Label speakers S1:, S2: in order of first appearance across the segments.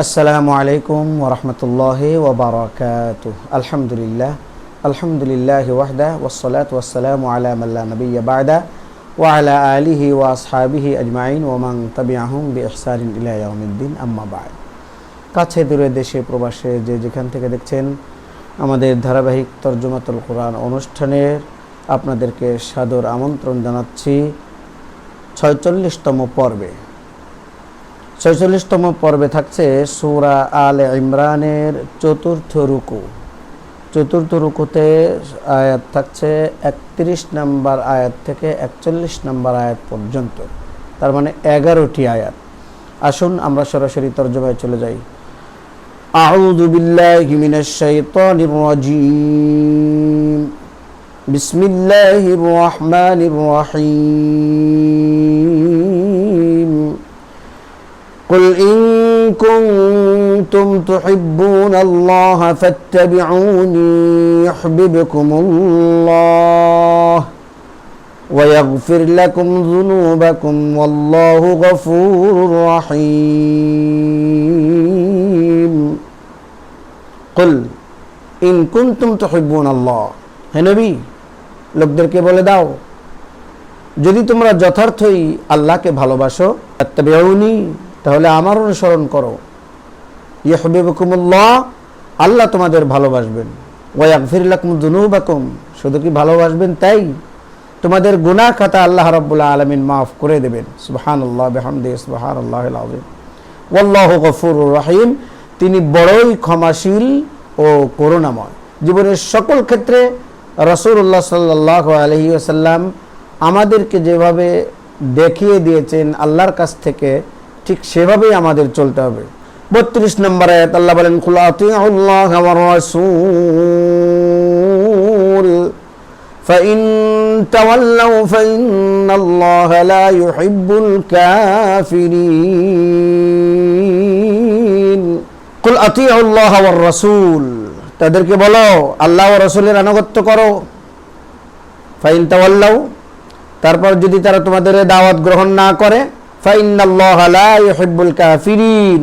S1: আসসালামু আলাইকুম ওয়া রাহমাতুল্লাহি ওয়া বারাকাতুহু। আলহামদুলিল্লাহি ওয়াহদা ওয়াসসালাতু ওয়াসসালামু আলা মান লা নাবিয়্যা বা'দা ওয়া আলা আলিহি ওয়া আসহাবিহি আজমাইন ওয়া মান তাবি'আহুম বিইহসানিন ইলা ইয়াউমিদ্দিন, আম্মা বা'দ। কাছে দূরে দেশে প্রবাসে যে যেখান থেকে দেখছেন আমাদের ধারাবাহিক তরজমাতুল কোরআন অনুষ্ঠানের আপনাদেরকে সাদর আমন্ত্রণ জানাচ্ছি 46তম পর্বে থাকছে সূরা আলে ইমরানের চতুর্থ রুকুতে আয়াত থাকছে 31 নম্বর আয়াত থেকে 41 নম্বর আয়াত পর্যন্ত, তার মানে 11টি আয়াত। আসুন আমরা সরাসরি তরজমায় চলে যাই। আউযু বিল্লাহি মিনাশ শাইতানির রাজীম। বিসমিল্লাহির রহমানির রহিম। قل إن كنتم تحبون الله فاتبعوني يحببكم الله ويغفر لكم ذنوبكم والله غفور رحيم قل إن كنتم تحبون الله। হে নবী, লোকদেরকে বলে দাও, যদি তোমরা যথার্থই আল্লাহকে ভালোবাসো, ফাত্তাবিউনি, তাহলে আমার অনুসরণ করো। ইউহিব্বুকুমুল্লাহ, আল্লাহ তোমাদের ভালোবাসবেন। ওয়া ইয়াগফির লাকুম যুনুবাকুম, শুধু কি ভালোবাসবেন তাই, তোমাদের গুনাহ খাতা আল্লাহ রাব্বুল আলামিন মাফ করে দেবেন। সুবহানাল্লাহ বিহামদিহি সুবহানাল্লাহিল আযীম। ওয়াল্লাহু গফুরুর রহিম, তিনি বড়ই ক্ষমাশীল ও করুণাময়। জীবনের সকল ক্ষেত্রে রাসূলুল্লাহ সাল্লাল্লাহু আলাইহি ওয়াসাল্লাম আমাদেরকে যেভাবে দেখিয়ে দিয়েছেন আল্লাহর কাছ থেকে, ঠিক সেভাবেই আমাদের চলতে হবে। 32 নম্বর আয়াত আল্লাহ বলেন, কুল আতিউল্লাহ ওয়ার রাসূল ফাইন তাওয়াল্লাউ ফাইন্নাল্লাহা লা ইউহিব্বুল কাফিরিন। কুল আতিউল্লাহ ওয়ার রাসূল, তাদেরকে বলো আল্লাহ ও রাসূলের আনুগত্য করো। ফাইন তাওয়াল্লাউ, তারপর যদি তারা তোমাদের দাওয়াত গ্রহণ না করে, ফাইন্নাল্লাহা লা ইউহিব্বুল কাফিরিন,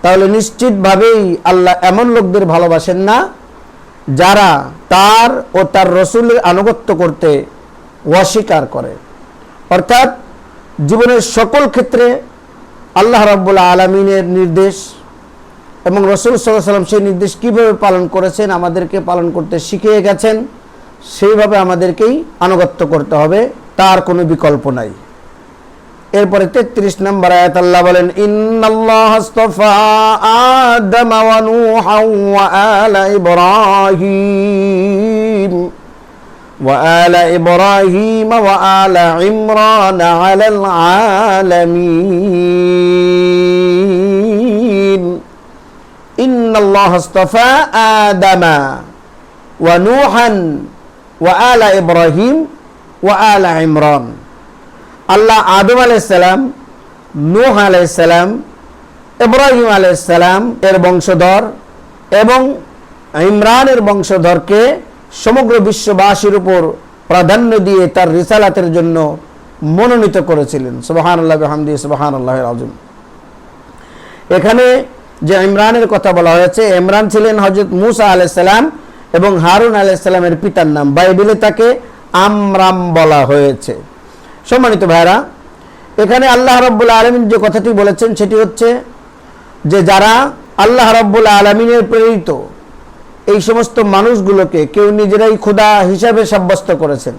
S1: তাহলে নিশ্চিতভাবেই আল্লাহ এমন লোকদের ভালোবাসেন না যারা তার ও তার রাসূলের আনুগত্য করতে অস্বীকার করে। অর্থাৎ জীবনের সকল ক্ষেত্রে আল্লাহ রাব্বুল আলামিনের নির্দেশ এবং রাসূল সাল্লাল্লাহু আলাইহি ওয়াসাল্লাম সেই নির্দেশ কিভাবে পালন করেছেন, আমাদেরকে পালন করতে শিখিয়ে গেছেন, সেইভাবে আমাদেরকেই আনুগত্য করতে হবে, তার কোনো বিকল্প নাই। এরপরে 33 নম্বর আয়াত আল্লাহ বলেন, ইন্নাল্লাহা আস্তাফা আদম ওয়া নূহা ওয়া আলা ইব্রাহিম ওয়া আলা ইমরান আলাল আলামিন। ইন্নাল্লাহা আস্তাফা আদম ওয়া নূহা ওয়া আলা ইব্রাহিম ওয়া আলা ইমরান। আল্লাহ আদম আলাইহিস সালাম, নূহ আলাইহিস সালাম, ইব্রাহিম আলাইহিস সালাম এর বংশধর এবং ইমরানের বংশধরকে সমগ্র বিশ্ববাসীর উপর প্রাধান্য দিয়ে তার রিসালাতের জন্য মনোনীত করেছিলেন। সুবহানাল্লাহ বিহামদিহি সুবহানাল্লাহিল আযীম। এখানে যে ইমরানের কথা বলা হয়েছে, ইমরান ছিলেন হযরত মূসা আলাইহিস সালাম এবং হারুন আলাইহিস সালামের পিতার নাম। বাইবেলে তাকে আমরাম বলা হয়েছে। সম্মানিত ভাইরা, এখানে আল্লাহ রাব্বুল আলামিন যে কথাটি বলেছেন সেটি হচ্ছে যে যারা আল্লাহ রাব্বুল আলামিনের প্রেরিত এই সমস্ত মানুষগুলোকে কেউ নিজেরাই খোদা হিসাবে সাব্যস্ত করেছেন,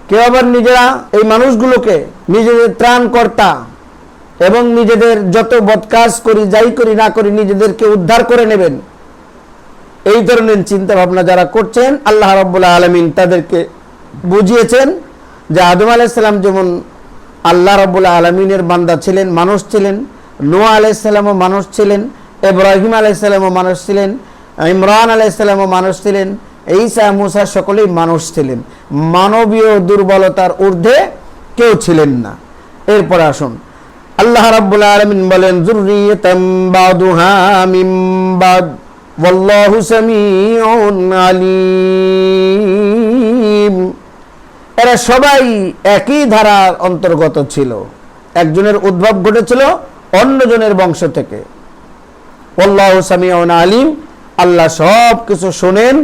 S1: কেউ আবার নিজেরা এই মানুষগুলোকে নিজেদের ত্রাণকর্তা এবং নিজেদের যত বদকাজ করি যাই করি না করি নিজেদেরকে উদ্ধার করে নেবেন, এই ধরনের চিন্তা ভাবনা যারা করছেন, আল্লাহ রাব্বুল আলামিন তাদেরকে বুঝিয়েছেন যে আদম আলাইহিস সালাম যেমন আল্লাহ রাব্বুল আলামিনের বান্দা ছিলেন, মানুষ ছিলেন, নূহ আলাইহিস সালামও মানুষ ছিলেন, ইব্রাহিম আলাইহিস সালামও মানুষ ছিলেন, ইমরান আলাইহিস সালামও মানুষ ছিলেন, ঈসা মুসা সকলেই মানুষ ছিলেন, মানবীয় দুর্বলতার ঊর্ধ্বে কেউ ছিলেন না। এরপর আসুন আল্লাহ রাব্বুল আলামিন বলেন, যুররিয়াতাম বাদুহা মিন বাদ ওয়াল্লাহু সামিউন আলীম। এরা সবাই একই ধারার অন্তর্গত ছিল, একজনের উদ্ভব ঘটেছিল অন্যজনের বংশ থেকে। আল্লাহু সামিউন আলিম, আল্লাহ সব কিছু শোনেন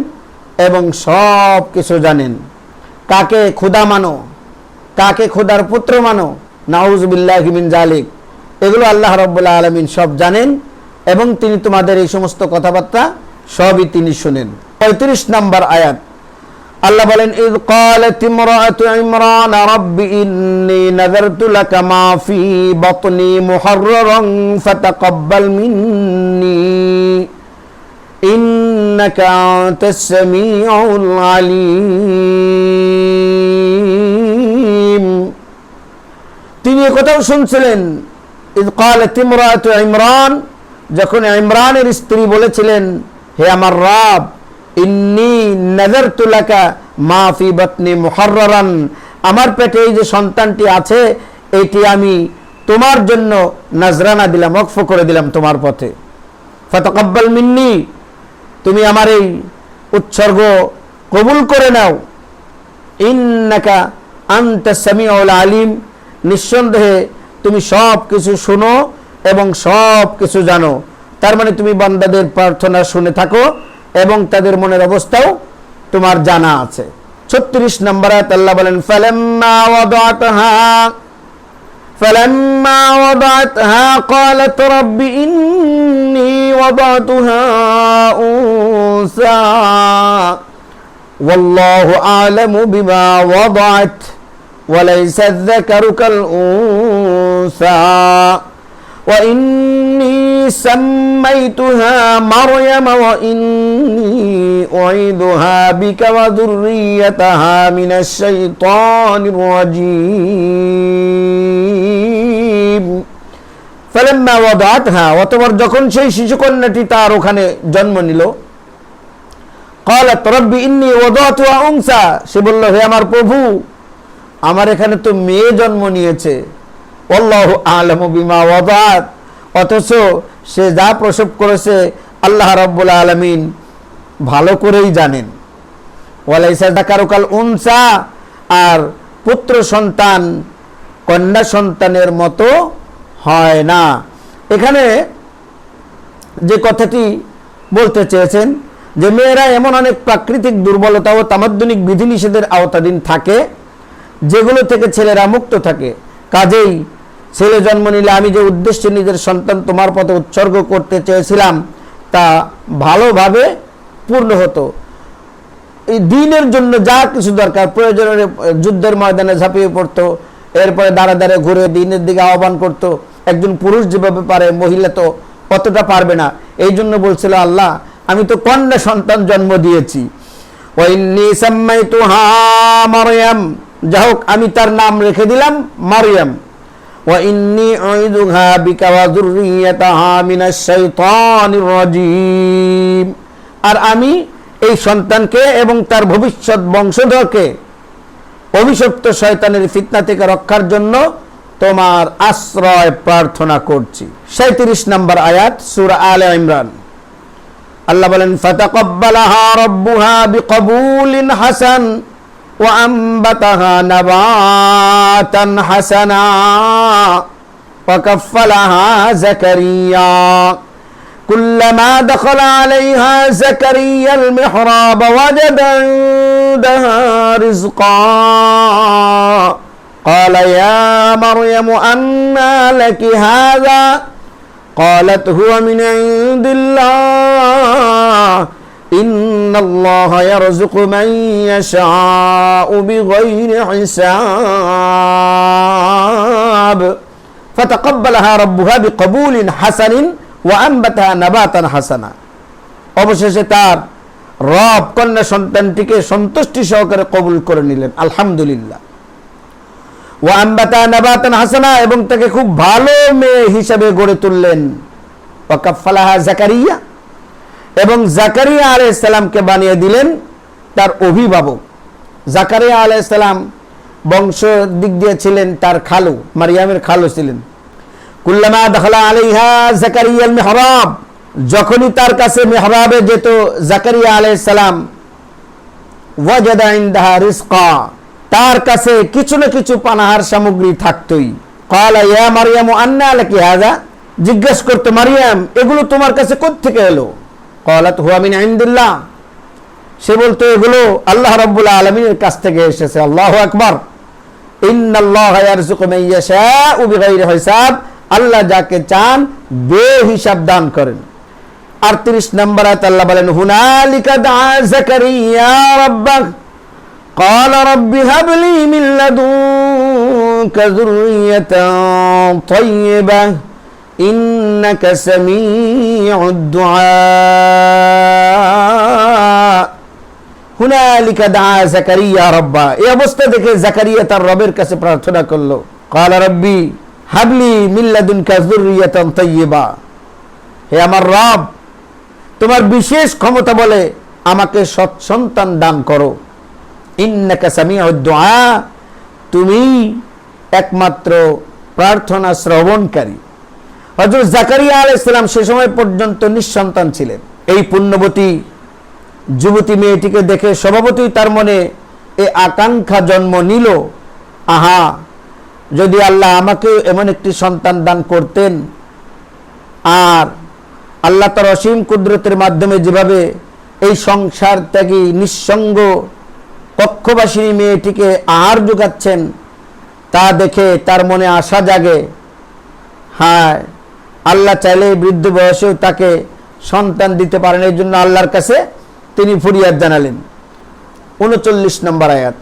S1: এবং সব কিছু জানেন। কাকে খোদা মানো, কাকে খোদার পুত্র মানো, নাউযুবিল্লাহি মিন যালিক, এগুলো আল্লাহ রাব্বুল আলামিন সব জানেন এবং তিনি তোমাদের এই সমস্ত কথাবার্তা সবই তিনি শুনেন। 35 নম্বর আয়াত আল্লাহ বলেন, ইয ক্বালাত ইমরাতু ইমরান রাব্বি ইন্নী নাযারতু লাকা মা ফি বাতনি মুহাররারান ফাতাকাব্বাল মিন্নী ইন্নাকা আনতাস সামিউল আলিম। তিনি এই কথাও শুনছিলেন, ইয ক্বালাত ইমরাতু ইমরান, যখন ইমরানের স্ত্রী বলেছিলেন, হে আমার রব, ইন্নী নাযারতু লাকা মা ফি বাতনি মুহাররারান, আমার পেটে এই যে সন্তানটি আছে এটি আমি তোমার জন্য নাজরানা দিলাম, ওয়াকফ করে দিলাম তোমার পথে। ফাতাকাব্বাল মিন্নি, তুমি আমার এই উৎসর্গ কবুল করে নাও। ইন্নাকা আনতাস সামিউল আলিম, নিঃসন্দেহে তুমি সব কিছু শুনো এবং সব কিছু জানো। তার মানে তুমি বান্দাদের প্রার্থনা শুনে থাকো এবং তাদের মনের অবস্থাও তোমার জানা আছে। 36 নম্বর আয়াত আল্লাহ বলেন, ফালাম্মা ওয়াদাআতহা ক্বালাত রাব্বি ইন্নী ওয়াদাতুহা উনসা ওয়াল্লাহু আ'লামু বিমা ওয়াদাআত ওয়া লাইসা আয-যাকারু কাল উনসা ওয়া ইন্নী সাম্মাইতুহা মারয়াম ওয়া ইন্নী উঈদুহা বিকা ওয়া যুররিয়াতাহা মিনাশ শাইতানির রাজীম। ফালাম্মা ওয়াদাআতহা, অতঃপর যখন সেই শিশুকন্যাটি তার ওখানে জন্ম নিল, ক্বালাত রাব্বি ইন্নী ওয়াদাতুহা উনসা, সে বলল, হে আমার প্রভু, আমার এখানে তো মেয়ে জন্ম নিয়েছে। আল্লাহু আ'লামু বিমা ওয়াদাআত, অথচ সে যা প্রসব করেছে আল্লাহ রাব্বুল আলামিন ভালো করেই জানেন। ওয়ালাইসা যাকারু কাল উনসা, আর পুত্র সন্তান কন্যা সন্তানের মতো হয় না। এখানে যে কথাটি বলতে চেয়েছেন যে মেয়েরা এমন অনেক প্রাকৃতিক দুর্বলতা ও তামাদ্দুনিক বিধিনিষেধের আওতাধীন থাকে যেগুলো থেকে ছেলেরা মুক্ত থাকে। কাজেই ছেলে জন্ম নিলে আমি যে উদ্দেশ্যে নিজের সন্তান তোমার পথে উৎসর্গ করতে চেয়েছিলাম তা ভালোভাবে পূর্ণ হতো। এই দিনের জন্য যা কিছু দরকার, প্রয়োজনে যুদ্ধের ময়দানে ঝাঁপিয়ে পড়তো, এরপরে দাঁড়া দাঁড়ে ঘুরে দিনের দিকে আহ্বান করতো। একজন পুরুষ যেভাবে পারে মহিলা তো অতটা পারবে না। এই জন্য বলছিল, আল্লাহ আমি তো কন্যা সন্তান জন্ম দিয়েছি। ওয়া ইন্নী সাম্মাইতুহা মারয়াম, যাই হোক আমি তার নাম রেখে দিলাম মারয়াম। ওয়া ইন্নী উঈদুহা বিকা ওয়া যুররিয়াতাহা মিনাশ শাইতানির রাজীম, আর আমি এই সন্তানকে এবং তার ভবিষ্যৎ বংশধরকে অভিশপ্ত শয়তানের ফিতনা থেকে রক্ষার জন্য তোমার আশ্রয় প্রার্থনা করছি। 37 নম্বর আয়াত সূরা আলে ইমরান আল্লাহ বলেন, ফাতাকাব্বালাহা রাব্বুহা বিকবুলিন হাসান ওয়া আম্বাতাহা নাবাতান হাসানা ওয়া কাফফালাহা যাকারিয়া কুল্লামা দাখালা আলাইহা যাকারিয়াল মিহরাব ওয়াজাদা ইনদাহা রিজকা قال يا مريم أنى لك هذا قالت هو من عند الله إن الله يرزق من يشاء بغير حساب فتقبلها ربها بقبول حسن وأنبتها نباتا حسنا। অবশেষে তার রব কন্যা সন্তানটিকে সন্তুষ্টি সহকারে কবুল করে নিলেন, আলহামদুলিল্লাহ। ওয়া আম্বাতা নাবাতান হাসানা, এবং তাকে খুব ভালো মেয়ে হিসাবে গড়ে তুললেন। ওয়া কাফফালাহা যাকারিয়া, এবং যাকারিয়া আলাইহিস সালামকে বানিয়ে দিলেন তার অভিভাবক। যাকারিয়া আলাইহিস সালাম বংশ দিক দিয়ে ছিলেন তার খালু, মারিয়ামের খালু ছিলেন। কুল্লামা দাখালা আলাইহা যাকারিয়াল মিহরাব, যখনই তার কাছে মিহরাবে যেত যাকারিয়া আলাইহিস সালাম, ওয়াজাদা ইনদাহা রিজকা, তার কাছে কিছু না কিছু পানাহার সামগ্রী থাকতই। ক্বালা ইয়া মারয়ামু আন্না লাকি হাযা, জিজ্ঞেস করতো, মারিয়াম এগুলো তোমার কাছে কোত্থেকে এলো? ক্বালাত হুয়া মিন ইনদিল্লাহ, সে বলতো এগুলো আল্লাহ রাব্বুল আলামিনের কাছ থেকে এসেছে। আল্লাহু আকবার। ইন্নাল্লাহা ইয়ারযুকু মান ইয়াশাউ বিগাইরি হিসাব, আল্লাহ যাকে চান বেহিসাব দান করেন। 38 নম্বর আয়াত আল্লাহ বলেন, হুনালিকা দাআ যাকারিয়া রাব্বাহ ক্বালা রাব্বি হাবলি মিন লাদুনকা যুররিয়াতান তাইয়্যিবাহ ইন্নাকা সামিউদ দুআ। হুনালিকা দাআ যাকারিয়া রাব্বাহ, এই অবস্থা দেখে যাকারিয়া তার রবের কাছে প্রার্থনা করলো, ক্বালা রাব্বি হাবলি মিন লাদুনকা যুররিয়াতান তাইয়্যিবা, হে আমার রব, তোমার বিশেষ ক্ষমতা বলে আমাকে সৎ সন্তান দান করো। ইন্নাকা সামিউদ দুআ, তুমি একমাত্র প্রার্থনা শ্রবণকারী। হযরত যাকারিয়া আলাইহিস সালাম সে সময় পর্যন্ত নিঃসন্তান ছিলেন। এই পুণ্যবতী যুবতী মেয়েটিকে দেখে স্বভাবতই তার মনে এই আকাঙ্ক্ষা জন্ম নিল, আহা, যদি আল্লাহ আমাকে এমন একটি সন্তান দান করতেন, আর আল্লাহ তার অসীম কুদরতের মাধ্যমে যেভাবে এই সংসার ত্যাগী নিঃসঙ্গ কক্ষবাসিনী মেয়েটিকে আহার যোগাচ্ছেন, তা দেখে তার মনে আশা জাগে, হ্যাঁ, আল্লাহ চাইলে বৃদ্ধ বয়সেও তাকে সন্তান দিতে পারেন। এই জন্য আল্লাহর কাছে তিনি ফরিয়াদ জানালেন। 39 নম্বর আয়াত,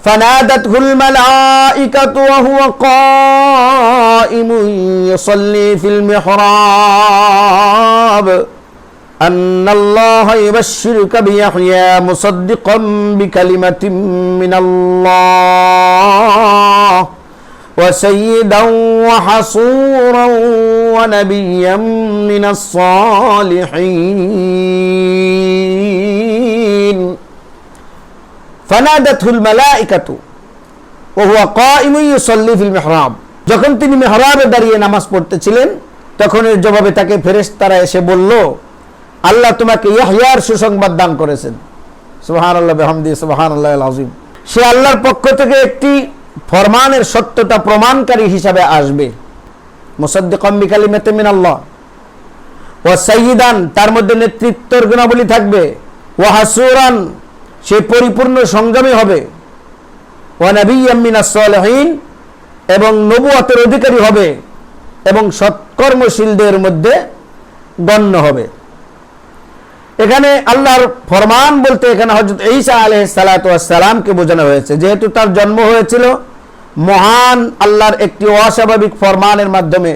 S1: ফানাদাতহুল মালাইকাতু ওয়া হুয়া কাইমুন ইউসাল্লি ফিল মিহরাব আন্নাল্লাহা ইউবাশশিরুকা বিয়াহইয়া মুসাদ্দিকাম বিকালিমাতিন মিনাল্লাহ ওয়া সাইয়্যিদান ওয়া হাসূরান ওয়া নাবিয়্যান মিনাস সালিহিন। ফানাদাতহুল মালাইকাতু ওয়া হুয়া কাইমুন ইউসাল্লি ফিল মিহরাব, যখন তিনি মিহরাবে দাঁড়িয়ে নামাজ পড়তেছিলেন, তখন এর জবাবে তাকে ফেরেশতারা এসে বলল, আল্লাহ তোমাকে ইয়াহইয়ার সুসংবাদ দান করেছেন। সুবহানাল্লাহ বিহামদিহি সুবহানাল্লাহিল আযীম। সে আল্লাহর পক্ষ থেকে একটি ফরমানের সত্যতা প্রমাণকারী হিসাবে আসবে। মুসাদ্দিকাম বিকালিমাতিন মিনাল্লাহ ওয়া সাইয়্যিদান, তার মধ্যে নেতৃত্বের গুণাবলী থাকবে, ওয়া হাসূরান, সে পরিপূর্ণ সংযমী হবে, ওয়া নাবিয়্যাম মিনাস সালিহিন, এবং নবুয়তের অধিকারী হবে এবং সৎকর্মশীলদের মধ্যে গণ্য হবে। এখানে আল্লাহর ফরমান বলতে এখানে হযরত ঈসা আলাইহিস সালাতু ওয়াস সালামকে বোঝানো হয়েছে। যেহেতু তার জন্ম হয়েছিল মহান আল্লাহর একটি অস্বাভাবিক ফরমানের মাধ্যমে,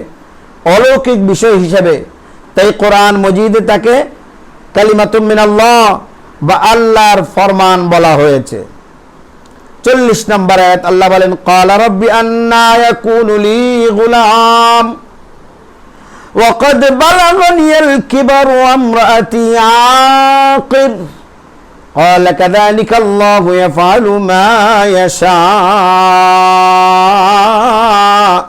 S1: অলৌকিক বিষয় হিসেবে, তাই কোরআন মজিদে তাকে কালিমাতুম মিনাল্লাহ বা আল্লাহর ফরমান বলা হয়েছে। 40 নম্বর আয়াত আল্লাহ বলেন, ক্বালা রাব্বি আন্না ইয়াকুনু লি গুলাম وقد بلغني الكبر وامرأتي عاقر قال كذلك الله يفعل ما يشاء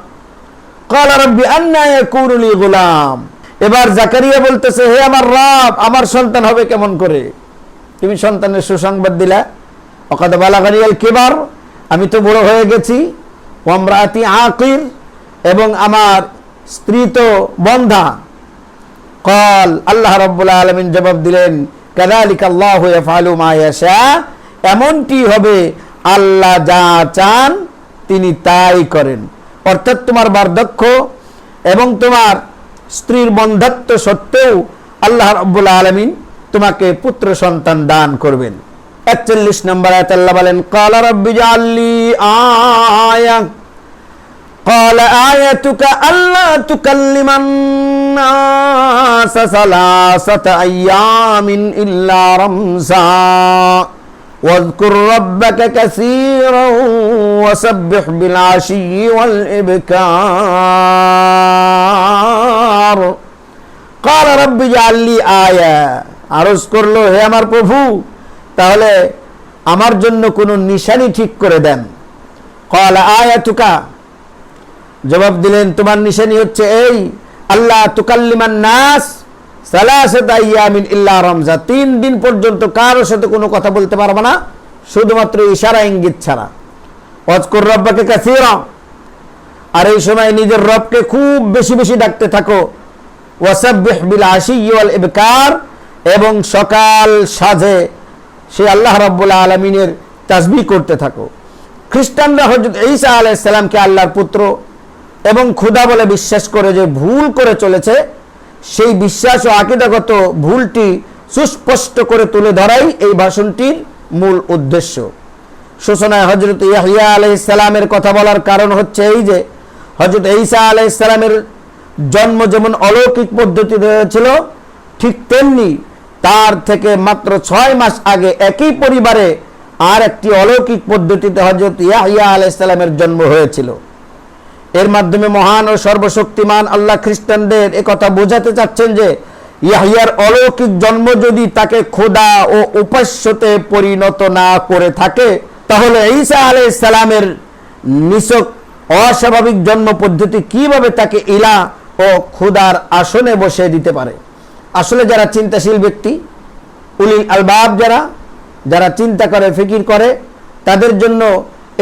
S1: قال رب أنى يكون لي غلام। এবার জাকারিয়া বলতেছে, হে আমার রব, আমার সন্তান হবে কেমন করে? তুমি সন্তানের সুসংবাদ দিলা। وقد بلغني الكبر, আমি তো বড় হয়ে গেছি, ওয়ামরাতি আকির, এবং আমার স্ত্রী তো বন্ধা। কল, আল্লাহ রাব্বুল আলামিন জবাব দিলেন, কাযালিকা আল্লাহু ইয়াফআলু মা ইয়াশা, এমনটি হবে, আল্লাহ যা চান তিনি তাই করেন। অর্থাৎ তোমার বার্ধক্য এবং তোমার স্ত্রীর বন্ধ্যত্ব সত্ত্বেও আল্লাহ রাব্বুল আলামিন তোমাকে পুত্র সন্তান দান করবেন। 41 নম্বর আয়াতে আল্লাহ বলেন, ক্বালা রাব্বি জাআললি আয়া قال آيتك ألا تكلم الناس 3 أيام إلا رمزا واذكر ربك كثيرا وسبح بالعشي والإبكار قال رب اجعل لي آية, আরজ করলো, হে আমার প্রভু, তাহলে আমার জন্য কোন নিশানি ঠিক করে দেন। قال آيتك, জবাব দিলেন, তোমার নিশানি হচ্ছে এই, আল্লাহ তুকাল্লিমান নাস 3 আইয়ামিন ইল্লা রমজা, 3 দিন পর্যন্ত কারোর সাথে কোনো কথা বলতে পারবে না, শুধুমাত্র ইশারা ইঙ্গিত ছাড়া। ওয়াজকুর রাব্বাকা কাসীরা, আর এই সময় নিজের রবকে খুব বেশি বেশি ডাকতে থাকো। ওয়াসাব্বিহ বিল আশি ওয়াল ইবকার, এবং সকাল সাঁঝে সে আল্লাহ রাব্বুল আলামিনের তাসবিহ করতে থাকো। খ্রিস্টানরা হযরত ঈসা আলাইহিস সালামকে আল্লাহর পুত্র এবং খোদা বলে বিশ্বাস করে যে ভুল করে চলেছে, সেই বিশ্বাস ও আকীদাগত ভুলটি সুস্পষ্ট করে তুলে ধরাই এই ভাষণটির মূল উদ্দেশ্য। সূচনায় হযরত ইয়াহইয়া আলাইহিস সালামের কথা বলার কারণ হচ্ছে এই যে হযরত ঈসা আলাইহিস সালামের জন্ম যেমন অলৌকিক পদ্ধতিতে হয়েছিল, ঠিক তেমনি তার থেকে মাত্র 6 মাস আগে একই পরিবারে আর একটি অলৌকিক পদ্ধতিতে হযরত ইয়াহইয়া আলাইহিস সালামের জন্ম হয়েছিল। এর মাধ্যমে মহান ও সর্বশক্তিমান আল্লাহ খ্রিস্টানদের একথা বোঝাতে চাচ্ছেন যে ইয়াহইয়ার অলৌকিক জন্ম যদি তাকে খোদা ও উপাস্যতে পরিণত না করে থাকে, তাহলে ঈসা আলাইহিস সালামের নিছক অস্বাভাবিক জন্ম পদ্ধতি কিভাবে তাকে ইলাহ ও খোদার আসনে বসিয়ে দিতে পারে। আসলে যারা চিন্তাশীল ব্যক্তি, উলিল আলবাব, যারা চিন্তা করে, ফিকির করে, তাদের জন্য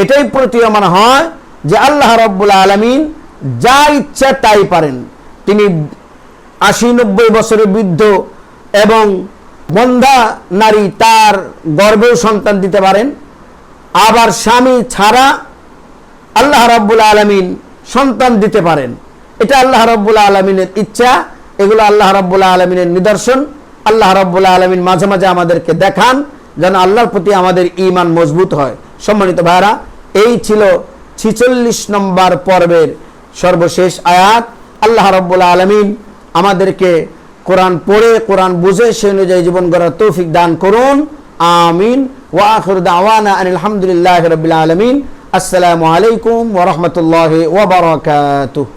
S1: এটাই প্রতীয়মান হয় যে আল্লাহ রাব্বুল আলামিন যা ইচ্ছা তাই পারেন। তিনি 80-90 বছরের বৃদ্ধ এবং বন্ধা নারী তার গর্ভেও সন্তান দিতে পারেন। আবার স্বামী ছাড়া আল্লাহ রাব্বুল আলামিন সন্তান দিতে পারেন। এটা আল্লাহ রাব্বুল আলামিনের ইচ্ছা। এগুলো আল্লাহ রাব্বুল আলামিনের নিদর্শন। আল্লাহ রাব্বুল আলামিন মাঝে মাঝে আমাদেরকে দেখান যেন আল্লাহর প্রতি আমাদের ঈমান মজবুত হয়। সম্মানিত ভাইরা, এই ছিল 46 নম্বর পর্বের সর্বশেষ আয়াত। আল্লাহ রাব্বুল আলামিন আমাদেরকে কোরআন পড়ে, কোরআন বুঝে সেই অনুযায়ী জীবন গড়ার তৌফিক দান করুন। আমিন। ওয়া আখিরু দাওয়ানা আনিল হামদুলিল্লাহি রাব্বিল আলামিন। আসসালামু আলাইকুম ওয়া রাহমাতুল্লাহি ওয়া বারাকাতুহু।